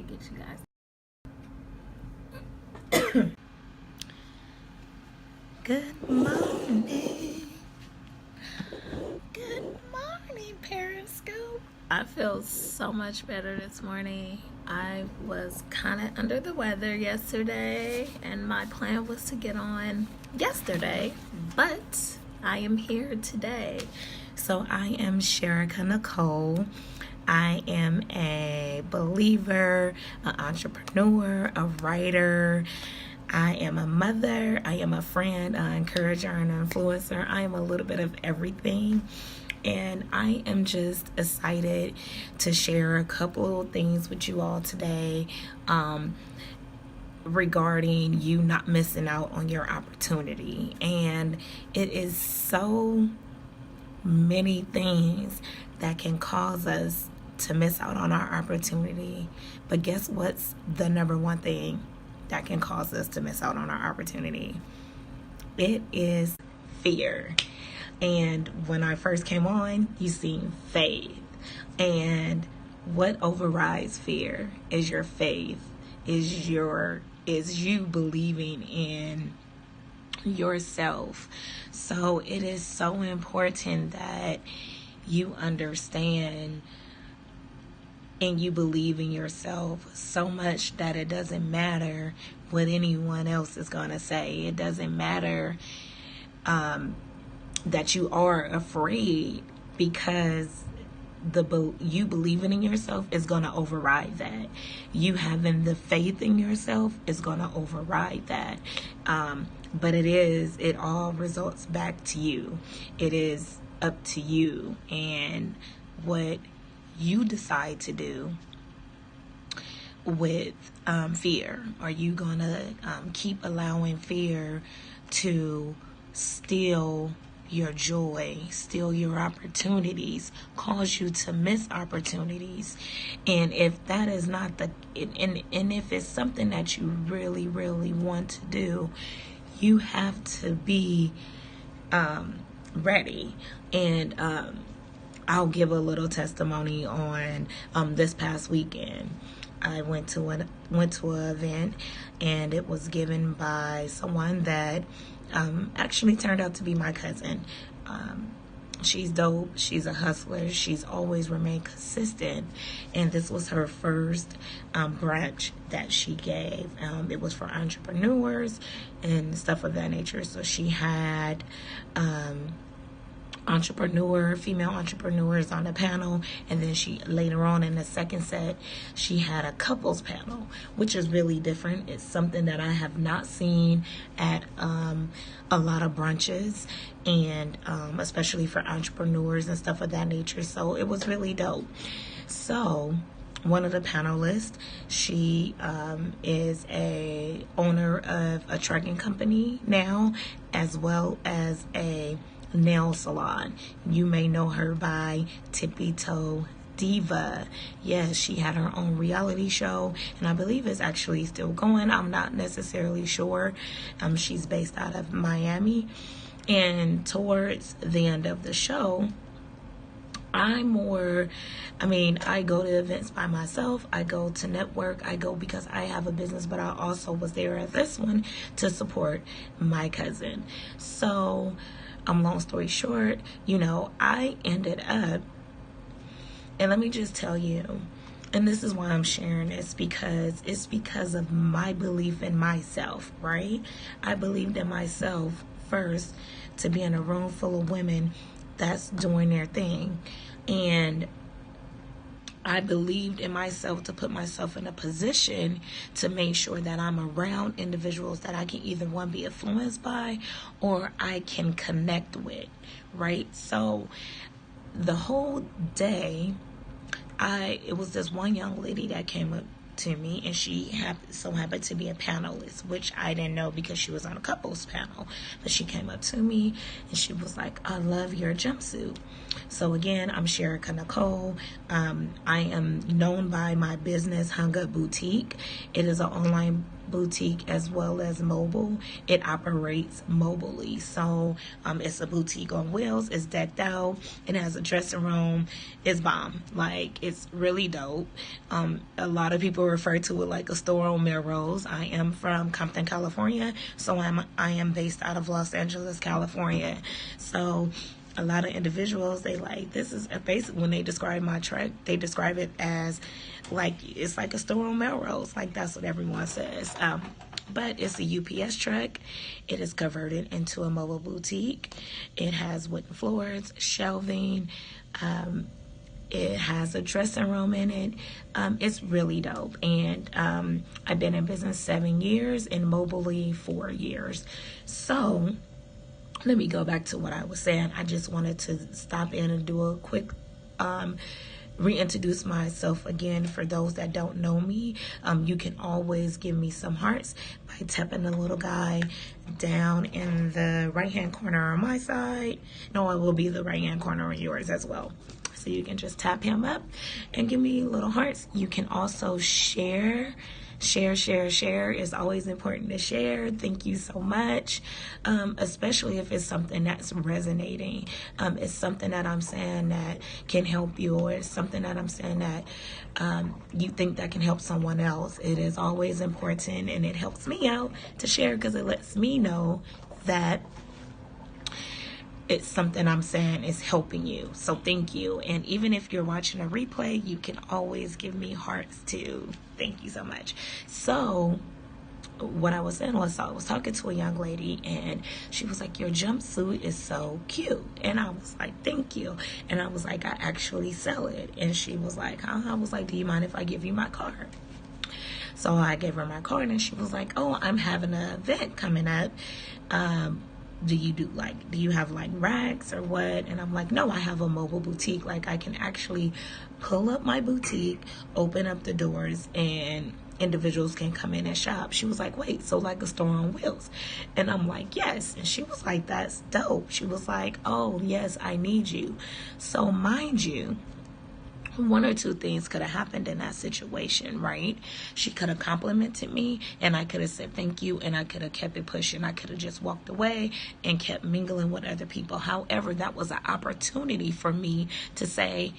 get you guys. Good morning. Good morning, Periscope. I feel so much better this morning. I was kind of under the weather yesterday, and my plan was to get on yesterday, but I am here today. So I am Sherika Nicole. I am a believer, an entrepreneur, a writer. I am a mother. I am a friend, an encourager, and an influencer. I am a little bit of everything. And I am just excited to share a couple of things with you all today regarding you not missing out on your opportunity. And it is so many things that can cause us to miss out on our opportunity. But guess what's the number one thing that can cause us to miss out on our opportunity? It is fear. And when I first came on, you seen faith. And what overrides fear is your faith, is you believing in yourself. So it is so important that you understand and you believe in yourself so much that it doesn't matter what anyone else is going to say. It doesn't matter that you are afraid, because you believing in yourself is going to override that. You having the faith in yourself is going to override that. But it all results back to you. It is up to you and what you decide to do with fear. Are you going to keep allowing fear to steal your joy, steal your opportunities, cause you to miss opportunities? And if that is not and if it's something that you really, really want to do, you have to be ready. And I'll give a little testimony on this past weekend. I went to an event, and it was given by someone that actually turned out to be my cousin. She's dope. She's a hustler. She's always remained consistent. And this was her first branch that she gave. It was for entrepreneurs and stuff of that nature. So she had female entrepreneurs on the panel, and then she later on in the second set she had a couples panel, which is really different. It's something that I have not seen at a lot of brunches, and especially for entrepreneurs and stuff of that nature. So it was really dope. So one of the panelists, she is a owner of a trucking company now, as well as a nail salon. You may know her by Tippy Toe Diva. Yes, she had her own reality show, and I believe it's actually still going. I'm not necessarily sure. She's based out of Miami. And towards the end of the show, I go to events by myself. I go to network. I go because I have a business, but I also was there at this one to support my cousin. So long story short, I ended up, and let me just tell you, and this is why I'm sharing this, because it's because of my belief in myself, right? I believed in myself first to be in a room full of women that's doing their thing. And I believed in myself to put myself in a position to make sure that I'm around individuals that I can either, one, be influenced by, or I can connect with, right? So the whole day, it was this one young lady that came up to me, and she so happened to be a panelist, which I didn't know because she was on a couples panel. But she came up to me and she was like, "I love your jumpsuit." So again, I'm Sherika Nicole. I am known by my business, Hung Up Boutique. It is an online boutique as well as mobile. It operates mobilely. So it's a boutique on wheels. It's decked out. It has a dressing room. It's bomb. Like, it's really dope. A lot of people refer to it like a store on Melrose. I am from Compton, California, so I am based out of Los Angeles, California. So a lot of individuals, they like, this is basically, when they describe my truck, they describe it as like, it's like a store on Melrose. Like, that's what everyone says. But it's a UPS truck. It is converted into a mobile boutique. It has wooden floors, shelving. It has a dressing room in it. It's really dope. And I've been in business 7 years and mobily 4 years. So let me go back to what I was saying. I just wanted to stop in and do a quick reintroduce myself again. For those that don't know me, you can always give me some hearts by tapping the little guy down in the right hand corner on my side. No, it will be the right hand corner on yours as well. So you can just tap him up and give me little hearts. You can also share. Share is always important to share. Thank you so much. Especially if it's something that's resonating. It's something that I'm saying that can help you, or it's something that I'm saying that you think that can help someone else. It is always important, and it helps me out to share, because it lets me know that it's something I'm saying is helping you. So thank you. And even if you're watching a replay, you can always give me hearts too. Thank you so much. So what I was saying was, I was talking to a young lady, and she was like, your jumpsuit is so cute. And I was like, thank you. And I was like, I actually sell it. And she was like, huh? I was like, do you mind if I give you my card? So I gave her my card, and she was like, oh, I'm having an event coming up. Do you have like racks or what? And I'm like, no, I have a mobile boutique. Like, I can actually pull up my boutique, open up the doors, and individuals can come in and shop. She was like, wait, so like a store on wheels? And I'm like, yes. And she was like, that's dope. She was like, oh yes, I need you. So mind you, one or two things could have happened in that situation, right? She could have complimented me, and I could have said thank you, and I could have kept it pushing. I could have just walked away and kept mingling with other people. However, that was an opportunity for me to say,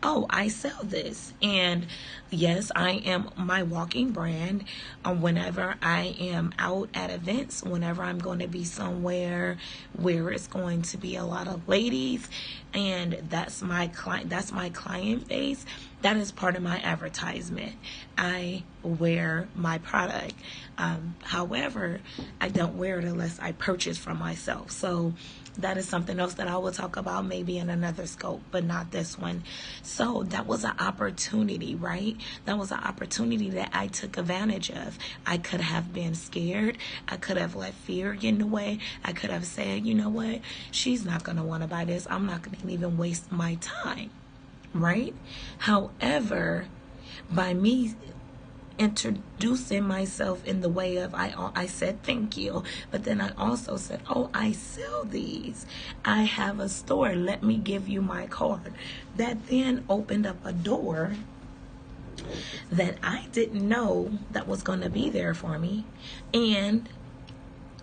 oh, I sell this. And yes, I am my walking brand. Whenever I am out at events, whenever I'm going to be somewhere where it's going to be a lot of ladies, and that's my client base, that is part of my advertisement. I wear my product. However, I don't wear it unless I purchase from myself. So that is something else that I will talk about maybe in another scope, but not this one. So that was an opportunity, right? That was an opportunity that I took advantage of. I could have been scared. I could have let fear get in the way. I could have said, you know what? She's not going to want to buy this. I'm not going to even waste my time, right? However, by me introducing myself in the way of, I said thank you, but then I also said, oh, I sell these. I have a store. Let me give you my card. That then opened up a door that I didn't know that was going to be there for me. And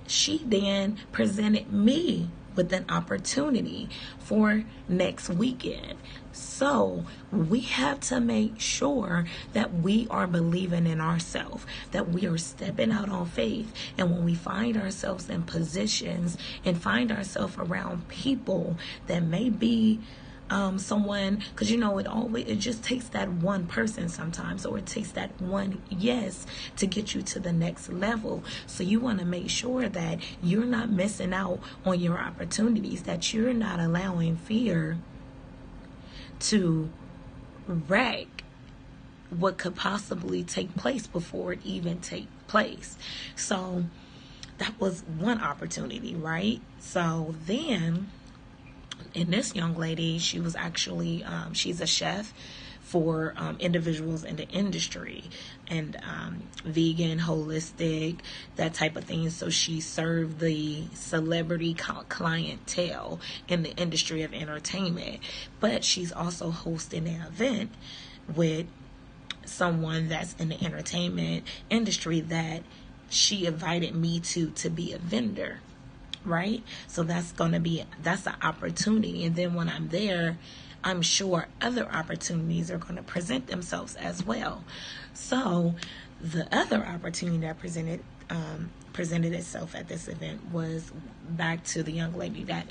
she then presented me with an opportunity for next weekend. So we have to make sure that we are believing in ourselves, that we are stepping out on faith. And when we find ourselves in positions and find ourselves around people that may be someone, because it just takes that one person sometimes, or it takes that one yes to get you to the next level. So you want to make sure that you're not missing out on your opportunities, that you're not allowing fear to wreck what could possibly take place before it even take place. So that was one opportunity, right? So then, and this young lady, she was actually, she's a chef for individuals in the industry, and vegan, holistic, that type of thing. So she served the celebrity clientele in the industry of entertainment. But she's also hosting an event with someone that's in the entertainment industry that she invited me to be a vendor, right? So that's an opportunity. And then when I'm there, I'm sure other opportunities are going to present themselves as well. So the other opportunity that presented itself at this event was back to the young lady that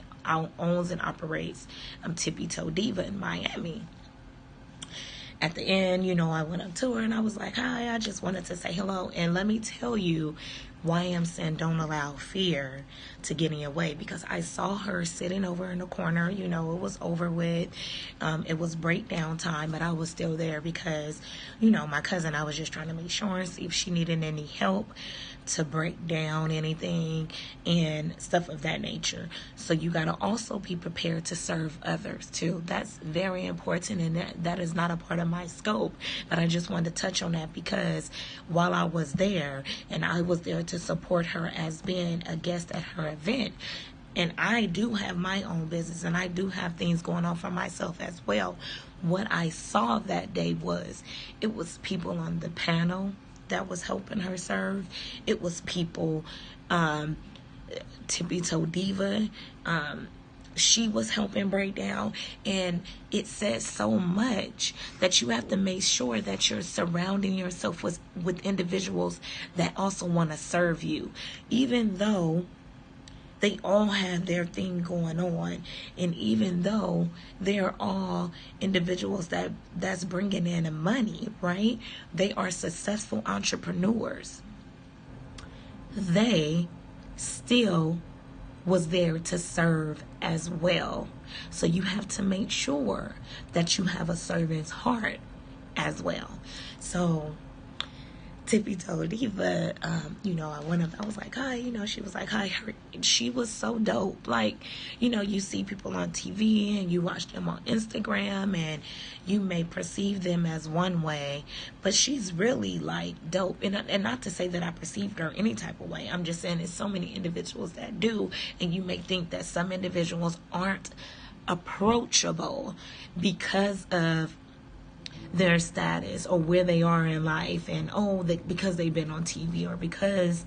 owns and operates Tippy Toe Diva in Miami. At the end, I went up to her and I was like, hi, I just wanted to say hello. And let me tell you why I'm saying don't allow fear to get in your way, because I saw her sitting over in the corner. It was over with. It was breakdown time, but I was still there because, my cousin, I was just trying to make sure and see if she needed any help to break down anything and stuff of that nature. So you got to also be prepared to serve others too. That's very important, and that is not a part of my scope, but I just wanted to touch on that because while I was there, and I was there to support her as being a guest at her event, and I do have my own business and I do have things going on for myself as well. What I saw that day was people on the panel that was helping her serve. It was people, Tippy Toe Diva, she was helping break down. And it says so much that you have to make sure that you're surrounding yourself with individuals that also want to serve you, even though they all have their thing going on, and even though they're all individuals that's bringing in money, right? They are successful entrepreneurs. They still was there to serve as well. So you have to make sure that you have a servant's heart as well. So Tippy Toe Diva, I went up, I was like, hi, she was like, hi. She was so dope. Like, you see people on TV and you watch them on Instagram and you may perceive them as one way, but she's really like dope. And not to say that I perceived her any type of way. I'm just saying there's so many individuals that do, and you may think that some individuals aren't approachable because of their status or where they are in life, and because they've been on TV or because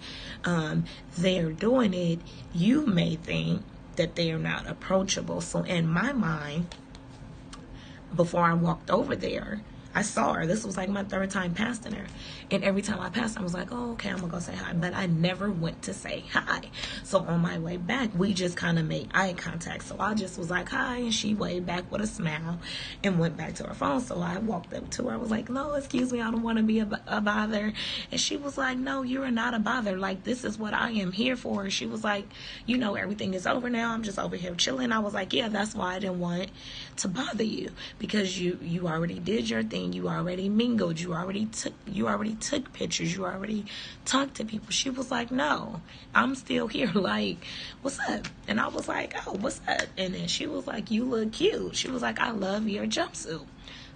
they're doing it, you may think that they are not approachable. So in my mind, before I walked over there, I saw her. This was like my third time passing her. And every time I passed her, I was like, oh, okay, I'm going to go say hi. But I never went to say hi. So on my way back, we just kind of made eye contact. So I just was like, hi. And she waved back with a smile and went back to her phone. So I walked up to her. I was like, no, excuse me, I don't want to be a bother. And she was like, no, you're not a bother. Like, this is what I am here for. She was like, everything is over now. I'm just over here chilling. I was like, yeah, that's why I didn't want to bother you, because you already did your thing. You already mingled. You already took pictures. You already talked to people. She was like, no, I'm still here. Like, what's up? And I was like, oh, what's up? And then she was like, you look cute. She was like, I love your jumpsuit.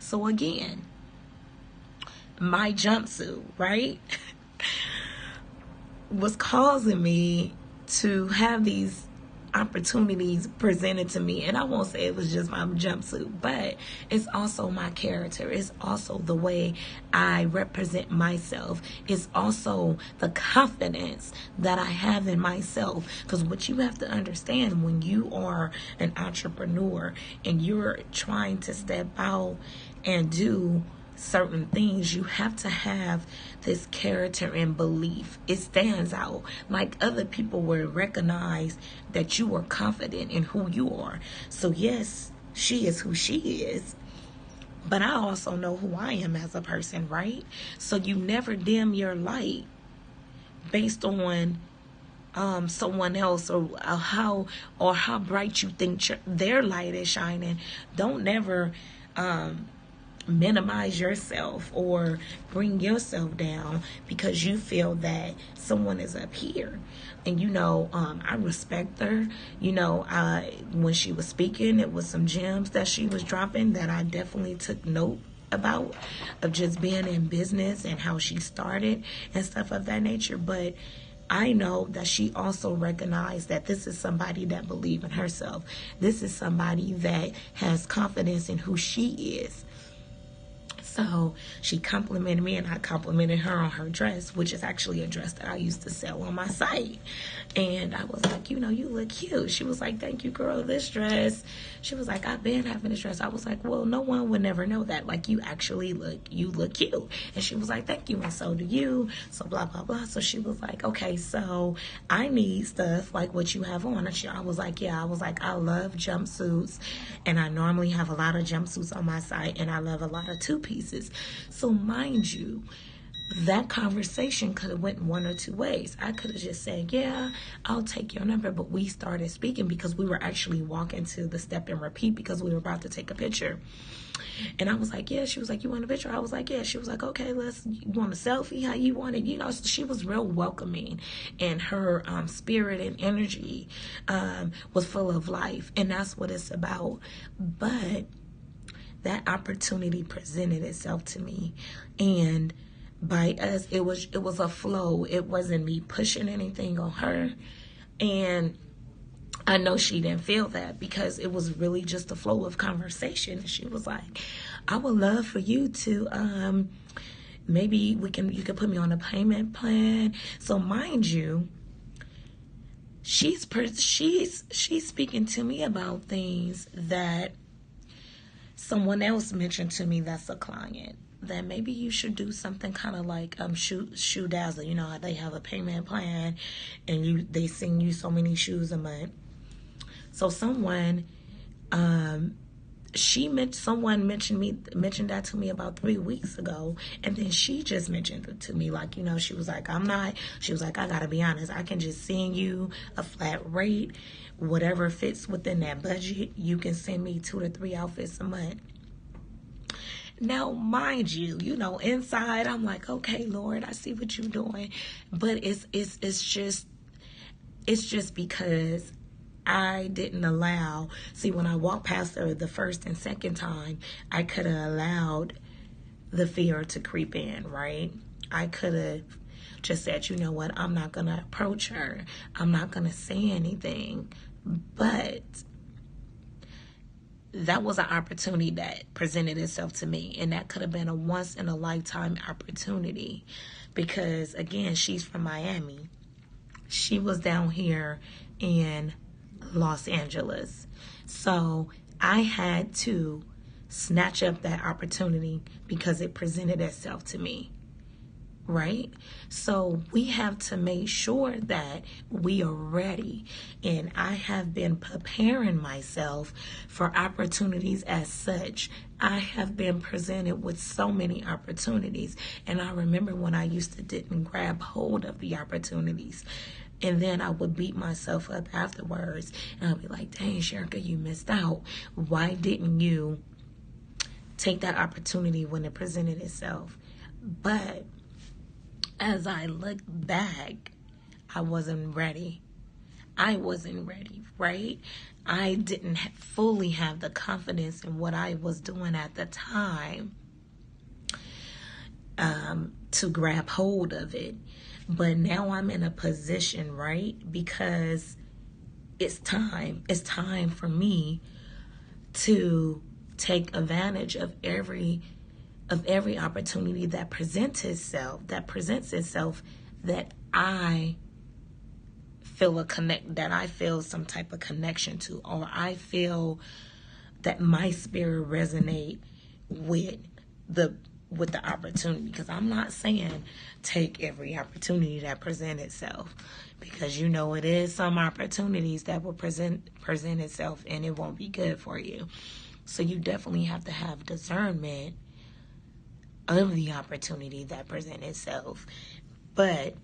So again, my jumpsuit, right, was causing me to have these opportunities presented to me. And I won't say it was just my jumpsuit, but it's also my character. It's also the way I represent myself. It's also the confidence that I have in myself. Because what you have to understand when you are an entrepreneur and you're trying to step out and do certain things, you have to have this character and belief. It stands out. Like, other people will recognize that you are confident in who you are. So yes, she is who she is, but I also know who I am as a person, right? So you never dim your light based on someone else or how bright you think their light is shining. Don't never minimize yourself or bring yourself down because you feel that someone is up here. And I respect her. When she was speaking, it was some gems that she was dropping that I definitely took note about, of just being in business and how she started and stuff of that nature. But I know that she also recognized that this is somebody that believes in herself. This is somebody that has confidence in who she is. So she complimented me and I complimented her on her dress, which is actually a dress that I used to sell on my site. And I was like, you know, you look cute. She was like, thank you, girl, this dress. She was like, I've been having this dress. I was like, well, no one would never know that. Like, you actually look cute. And she was like, thank you, and so do you. So blah, blah, blah. So she was like, okay, so I need stuff like what you have on. And I was like, yeah. I was like, I love jumpsuits. And I normally have a lot of jumpsuits on my site. And I love a lot of two-pieces. So mind you, that conversation could have went one or two ways. I could have just said, yeah, I'll take your number. But we started speaking because we were actually walking to the step and repeat because we were about to take a picture. And I was like, yeah. She was like, you want a picture? I was like, yeah. She was like, okay, you want a selfie? How you want it? You know, she was real welcoming, and her spirit and energy was full of life. And that's what it's about. But that opportunity presented itself to me, and by us, it was a flow. It wasn't me pushing anything on her. And I know she didn't feel that because it was really just a flow of conversation. And she was like, I would love for you to maybe you could put me on a payment plan. So mind you, she's speaking to me about things that someone else mentioned to me that's a client, that maybe you should do something kind of like Shoe Dazzle. You know how they have a payment plan and they send you so many shoes a month. So someone mentioned that to me about 3 weeks ago, and then she just mentioned it to me, like, you know, she was like, I gotta be honest, I can just send you a flat rate, whatever fits within that budget. You can send me 2 to 3 outfits a month. Now, mind you, you know, inside I'm like, okay, Lord, I see what you're doing, but it's just because I didn't allow. See, when I walked past her the first and second time, I could have allowed the fear to creep in, right? I could have just said, you know what, I'm not gonna approach her. I'm not gonna say anything, but that was an opportunity that presented itself to me, and that could have been a once in a lifetime opportunity because, again, she's from Miami. She was down here in Los Angeles. So I had to snatch up that opportunity because it presented itself to me. Right? So we have to make sure that we are ready. And I have been preparing myself for opportunities as such. I have been presented with so many opportunities. And I remember when I used to didn't grab hold of the opportunities. And then I would beat myself up afterwards. And I'd be like, dang, Sherika, you missed out. Why didn't you take that opportunity when it presented itself? But as I look back, I wasn't ready. Right? I didn't fully have the confidence in what I was doing at the time to grab hold of it. But now I'm in a position, right? Because it's time. It's time for me to take advantage of every opportunity that presents itself, that I feel some type of connection to, or I feel that my spirit resonate with the opportunity. Because I'm not saying take every opportunity that present itself, because you know it is some opportunities that will present itself and it won't be good for you. So you definitely have to have discernment of the opportunity that presents itself. But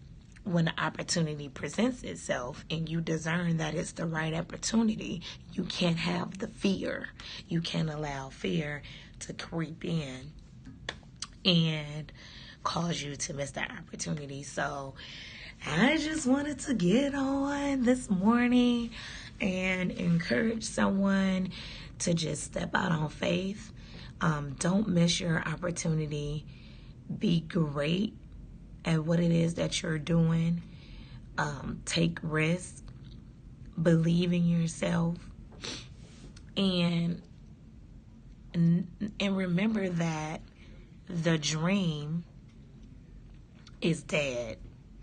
when the opportunity presents itself and you discern that it's the right opportunity, you can't have the fear. You can't allow fear to creep in and cause you to miss that opportunity. So I just wanted to get on this morning and encourage someone to just step out on faith. Don't miss your opportunity. Be great at what it is that you're doing. Take risks. Believe in yourself. And remember that the dream is dead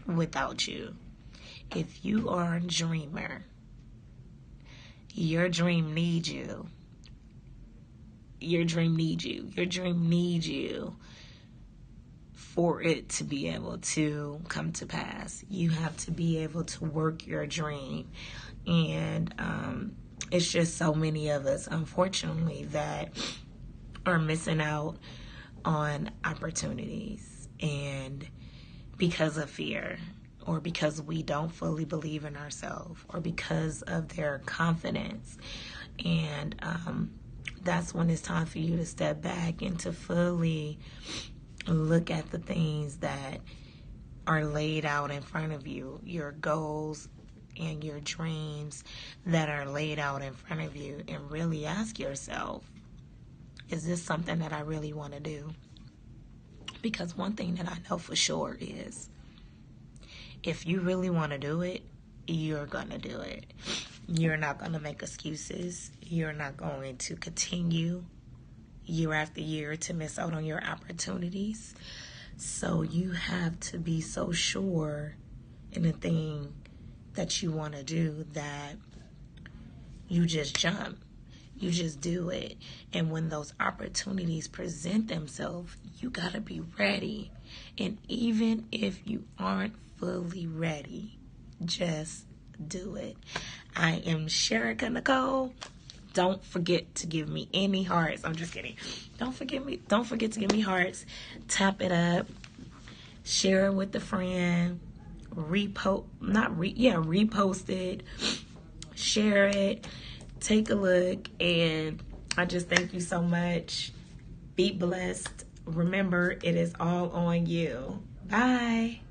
without you. If you are a dreamer, your dream needs you. Your dream needs you. Your dream needs you for it to be able to come to pass. You have to be able to work your dream. And it's just so many of us, unfortunately, that are missing out on opportunities, and because of fear, or because we don't fully believe in ourselves, or because of their confidence. And that's when it's time for you to step back and to fully look at the things that are laid out in front of you, your goals and your dreams that are laid out in front of you, and really ask yourself, is this something that I really want to do? Because one thing that I know for sure is, if you really want to do it, you're going to do it. You're not going to make excuses. You're not going to continue year after year to miss out on your opportunities. So you have to be so sure in the thing that you want to do that you just jump. You just do it. And when those opportunities present themselves, you got to be ready. And even if you aren't fully ready, just do it. I am Sherika Nicole. Don't forget to give me any hearts. I'm just kidding. Don't forget to give me hearts. Tap it up. Share it with a friend. Repost it. Share it. Take a look. And I just thank you so much. Be blessed. Remember, it is all on you. Bye.